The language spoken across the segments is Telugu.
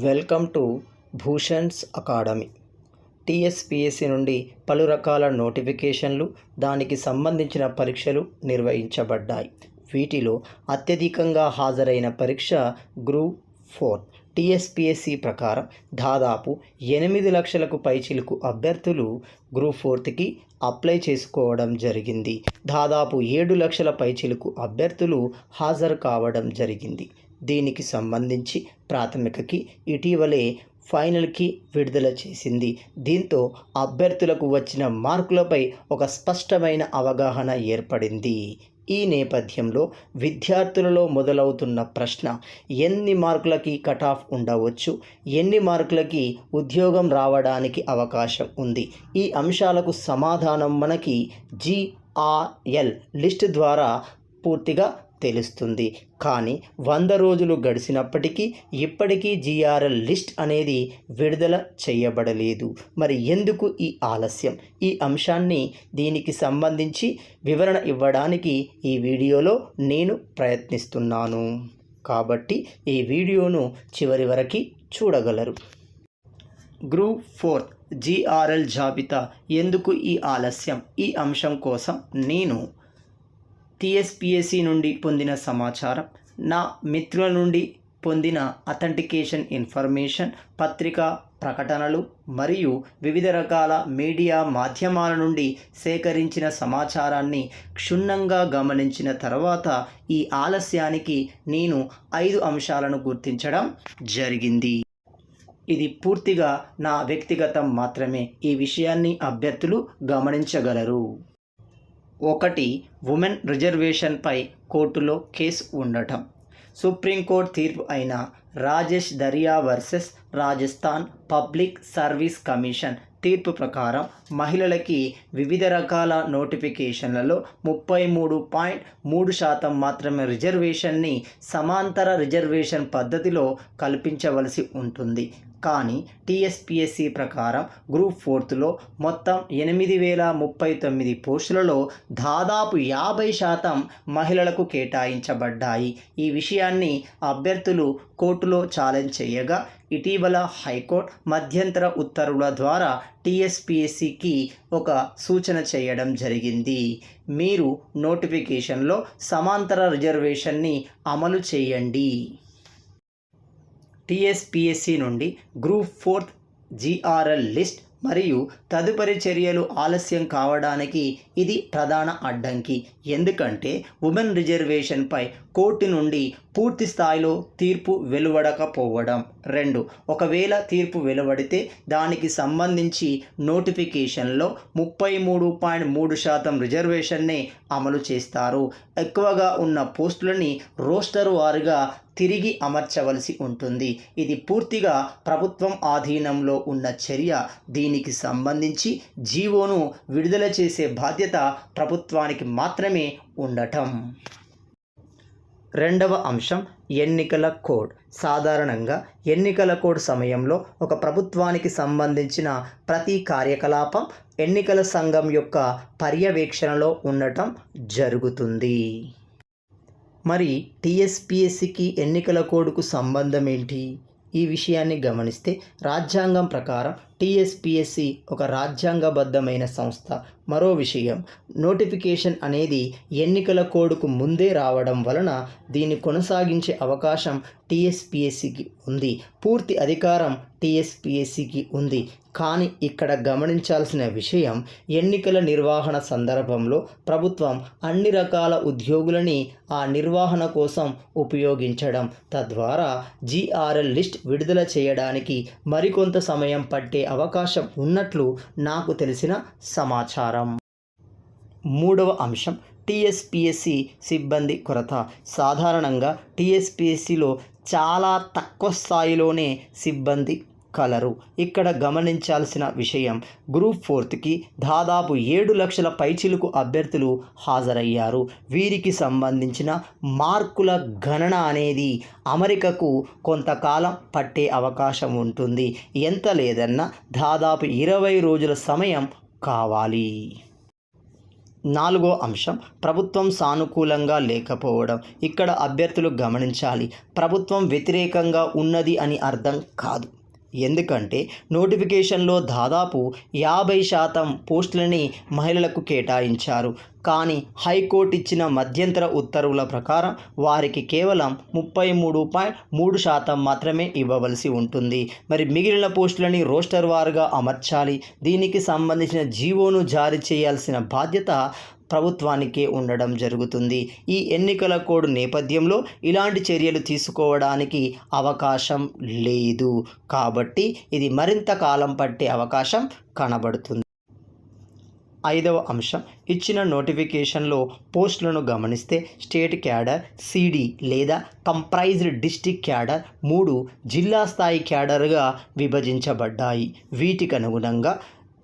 Welcome to Bhushan's academy. TSPSC నుండి పలు రకాల నోటిఫికేషన్లు, దానికి సంబంధించిన పరీక్షలు నిర్వహించబడ్డాయి. వీటిలో అత్యధికంగా హాజరైన పరీక్ష గ్రూప్ 4. టీఎస్పీఎస్సీ ప్రకారం దాదాపు 8 లక్షలకు పైచిలుకు అభ్యర్థులు గ్రూప్ 4కి అప్లై చేసుకోవడం జరిగింది. దాదాపు 7 లక్షల పైచిలుకు అభ్యర్థులు హాజరు కావడం జరిగింది. దీనికి సంబంధించి ప్రాథమికకి ఇటీవలే ఫైనల్కి విడుదల చేసింది. దీంతో అభ్యర్థులకు వచ్చిన మార్కులపై ఒక స్పష్టమైన అవగాహన ఏర్పడింది. ఈ నేపథ్యంలో విద్యార్థులలో మొదలవుతున్న ప్రశ్న, ఎన్ని మార్కులకి కట్ ఆఫ్ ఉండవచ్చు, ఎన్ని మార్కులకి ఉద్యోగం రావడానికి అవకాశం ఉంది? ఈ అంశాలకు సమాధానం మనకి జిఆర్ఎల్ లిస్ట్ ద్వారా పూర్తిగా తెలుస్తుంది. కానీ 100 రోజులు గడిచినప్పటికీ ఇప్పటికీ జిఆర్ఎల్ లిస్ట్ అనేది విడుదల చేయబడలేదు. మరి ఎందుకు ఈ ఆలస్యం? ఈ అంశాన్ని దీనికి సంబంధించి వివరణ ఇవ్వడానికి ఈ వీడియోలో నేను ప్రయత్నిస్తున్నాను. కాబట్టి ఈ వీడియోను చివరి వరకు చూడగలరు. గ్రూప్ 4 జిఆర్ఎల్ జాబితా ఎందుకు ఈ ఆలస్యం? ఈ అంశం కోసం నేను టీఎస్పీఎస్సీ నుండి పొందిన సమాచారం, నా మిత్రుల నుండి పొందిన అథెంటికేషన్ ఇన్ఫర్మేషన్, పత్రికా ప్రకటనలు మరియు వివిధ రకాల మీడియా మాధ్యమాల నుండి సేకరించిన సమాచారాన్ని క్షుణ్ణంగా గమనించిన తర్వాత ఈ ఆలస్యానికి నేను 5 అంశాలను గుర్తించడం జరిగింది. ఇది పూర్తిగా నా వ్యక్తిగతం మాత్రమే. ఈ విషయాన్ని అభ్యర్థులు గమనించగలరు. 1. ఉమెన్ రిజర్వేషన్పై కోర్టులో కేసు ఉండటం. సుప్రీంకోర్టు తీర్పు అయిన Rajesh Dariya versus Rajasthan public service commission తీర్పు ప్రకారం మహిళలకి వివిధ రకాల నోటిఫికేషన్లలో 33.3% మాత్రమే రిజర్వేషన్ని సమాంతర రిజర్వేషన్ పద్ధతిలో కల్పించవలసి ఉంటుంది. కానీ టీఎస్పీఎస్సీ ప్రకారం గ్రూప్ 4లో మొత్తం 8,039 పోస్టులలో దాదాపు 50% మహిళలకు కేటాయించబడ్డాయి. ఈ విషయాన్ని అభ్యర్థులు కోర్టులో ఛాలెంజ్ చేయగా ఇటీవల హైకోర్టు మధ్యంతర ఉత్తర్వుల ద్వారా టీఎస్పీఎస్సీకి ఒక సూచన చేయడం జరిగింది. మీరు నోటిఫికేషన్లో సమాంతర రిజర్వేషన్ని అమలు చేయండి. టీఎస్పీఎస్సీ నుండి గ్రూప్ 4 జిఆర్ఎల్ లిస్ట్ మరియు తదుపరి చర్యలు ఆలస్యం కావడానికి ఇది ప్రధాన అడ్డంకి. ఎందుకంటే ఉమెన్ రిజర్వేషన్పై కోర్టు నుండి పూర్తి స్థాయిలో తీర్పు వెలువడకపోవడం. 2. ఒకవేళ తీర్పు వెలువడితే దానికి సంబంధించి నోటిఫికేషన్లో 33.3% రిజర్వేషన్నే అమలు చేస్తారు. ఎక్కువగా ఉన్న పోస్టులని రోస్టర్ వారుగా తిరిగి అమర్చవలసి ఉంటుంది. ఇది పూర్తిగా ప్రభుత్వం ఆధీనంలో ఉన్న చర్య. దీనికి సంబంధించి జీవోను విడుదల చేసే బాధ్యత ప్రభుత్వానికి మాత్రమే ఉండటం. 2వ అంశం, ఎన్నికల కోడ్. సాధారణంగా ఎన్నికల కోడ్ సమయంలో ఒక ప్రభుత్వానికి సంబంధించిన ప్రతి కార్యకలాపం ఎన్నికల సంఘం యొక్క పర్యవేక్షణలో ఉండటం జరుగుతుంది. మరి టీఎస్పీఎస్సీకి ఎన్నికల కోడ్కు సంబంధం ఏంటి? ఈ విషయాన్ని గమనిస్తే రాజ్యాంగం ప్రకారం టీఎస్పీఎస్సీ ఒక రాజ్యాంగబద్ధమైన సంస్థ. మరో విషయం, నోటిఫికేషన్ అనేది ఎన్నికల కోడ్కు ముందే రావడం వలన దీన్ని కొనసాగించే అవకాశం టీఎస్పీఎస్సీకి ఉంది. పూర్తి అధికారం టీఎస్పీఎస్సీకి ఉంది. కానీ ఇక్కడ గమనించాల్సిన విషయం, ఎన్నికల నిర్వహణ సందర్భంలో ప్రభుత్వం అన్ని రకాల ఉద్యోగులని ఆ నిర్వహణ కోసం ఉపయోగించడం, తద్వారా జిఆర్ఎల్ లిస్ట్ విడుదల చేయడానికి మరికొంత సమయం పట్టే అవకాశం ఉన్నట్లు నాకు తెలిసిన సమాచారం. 3వ అంశం, టీఎస్పీఎస్సీ సిబ్బంది కొరత. సాధారణంగా టీఎస్పీఎస్సీలో చాలా తక్కువ స్థాయిలోనే సిబ్బంది కలరు. ఇక్కడ గమనించాల్సిన విషయం, గ్రూప్ 4కి దాదాపు 7 లక్షల పైచిలుకు అభ్యర్థులు హాజరయ్యారు. వీరికి సంబంధించిన మార్కుల గణన అనేది అమరికకు కొంతకాలం పట్టే అవకాశం ఉంటుంది. ఎంత లేదన్నా దాదాపు 20 రోజుల సమయం కావాలి. నాలుగో అంశం ప్రభుత్వం సానుకూలంగా లేకపోవడం. ఇక్కడ అభ్యర్థులు గమనించాలి, ప్రభుత్వం వ్యతిరేకంగా ఉన్నది అని అర్థం కాదు. ఎందుకంటే నోటిఫికేషన్లో దాదాపు 50% పోస్టులని మహిళలకు కేటాయించారు. కానీ హైకోర్టు ఇచ్చిన మధ్యంతర ఉత్తర్వుల ప్రకారం వారికి కేవలం 33.3% మాత్రమే ఇవ్వవలసి ఉంటుంది. మరి మిగిలిన పోస్టులని రోస్టర్ వారుగా అమర్చాలి. దీనికి సంబంధించిన జీవోను జారీ చేయాల్సిన బాధ్యత ప్రభుత్వానికే ఉండడం జరుగుతుంది. ఈ ఎన్నికల కోడ్ నేపథ్యంలో ఇలాంటి చర్యలు తీసుకోవడానికి అవకాశం లేదు. కాబట్టి ఇది మరింత కాలం పట్టే అవకాశం కనబడుతుంది. ఐదవ అంశం, ఇచ్చిన నోటిఫికేషన్లో పోస్టులను గమనిస్తే స్టేట్ క్యాడర్, సిడి లేదా కంప్రైజ్డ్ డిస్ట్రిక్ట్ క్యాడర్ 3 జిల్లా స్థాయి క్యాడర్గా విభజించబడ్డాయి. వీటికి అనుగుణంగా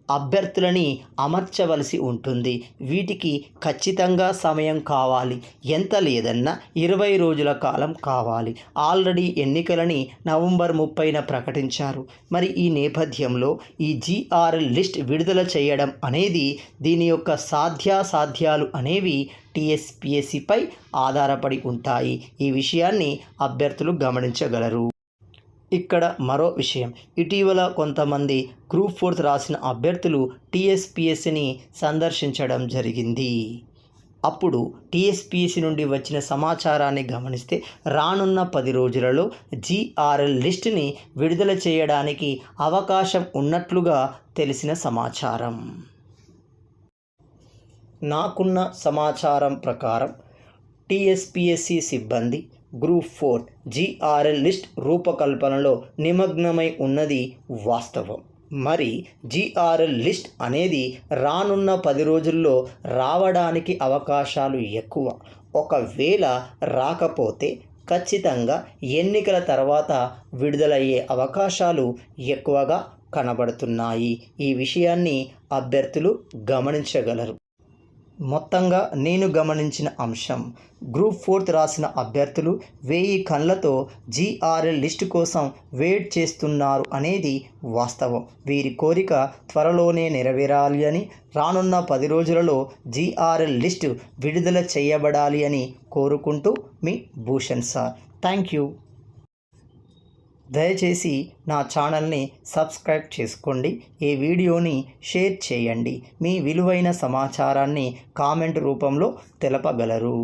అభ్యర్థులని అమర్చవలసి ఉంటుంది. వీటికి ఖచ్చితంగా సమయం కావాలి. ఎంత లేదన్నా 20 రోజుల కాలం కావాలి. ఆల్రెడీ ఎన్నికలని నవంబర్ 30న ప్రకటించారు. మరి ఈ నేపథ్యంలో ఈ జిఆర్ఎల్ లిస్ట్ విడుదల చేయడం అనేది, దీని యొక్క సాధ్యాసాధ్యాలు అనేవి టీఎస్పీఎస్సీపై ఆధారపడి ఉంటాయి. ఈ విషయాన్ని అభ్యర్థులు గమనించగలరు. ఇక్కడ మరో విషయం, ఇటీవల కొంతమంది గ్రూప్ 4 రాసిన అభ్యర్థులు టీఎస్పీఎస్సీని సందర్శించడం జరిగింది. అప్పుడు టీఎస్పీఎస్సీ నుండి వచ్చిన సమాచారాన్ని గమనిస్తే రానున్న 10 రోజులలో జిఆర్ఎల్ లిస్టుని విడుదల చేయడానికి అవకాశం ఉన్నట్లుగా తెలిసిన సమాచారం. నాకున్న సమాచారం ప్రకారం టీఎస్పీఎస్సీ సిబ్బంది గ్రూప్ 4 జిఆర్ఎల్ లిస్ట్ రూపకల్పనలో నిమగ్నమై ఉన్నది వాస్తవం. మరి జిఆర్ఎల్ లిస్ట్ అనేది రానున్న 10 రోజుల్లో రావడానికి అవకాశాలు ఎక్కువ. ఒకవేళ రాకపోతే ఖచ్చితంగా ఎన్నికల తర్వాత విడుదలయ్యే అవకాశాలు ఎక్కువగా కనబడుతున్నాయి. ఈ విషయాన్ని అభ్యర్థులు గమనించగలరు. మొత్తంగా నేను గమనించిన అంశం, గ్రూప్ 4 రాసిన అభ్యర్థులు 1000 కళ్ళతో జిఆర్ఎల్ లిస్టు కోసం వెయిట్ చేస్తున్నారు అనేది వాస్తవం. వీరి కోరిక త్వరలోనే నెరవేరాలి అని, రానున్న 10 రోజులలో జిఆర్ఎల్ లిస్టు విడుదల చేయబడాలి అని కోరుకుంటూ మీ భూషణ్ సార్. Thank you. దయచేసి నా ఛానల్ని సబ్స్క్రైబ్ చేసుకోండి. ఈ వీడియోని షేర్ చేయండి. మీ విలువైన సమాచారాన్ని కామెంట్ రూపంలో తెలపగలరు.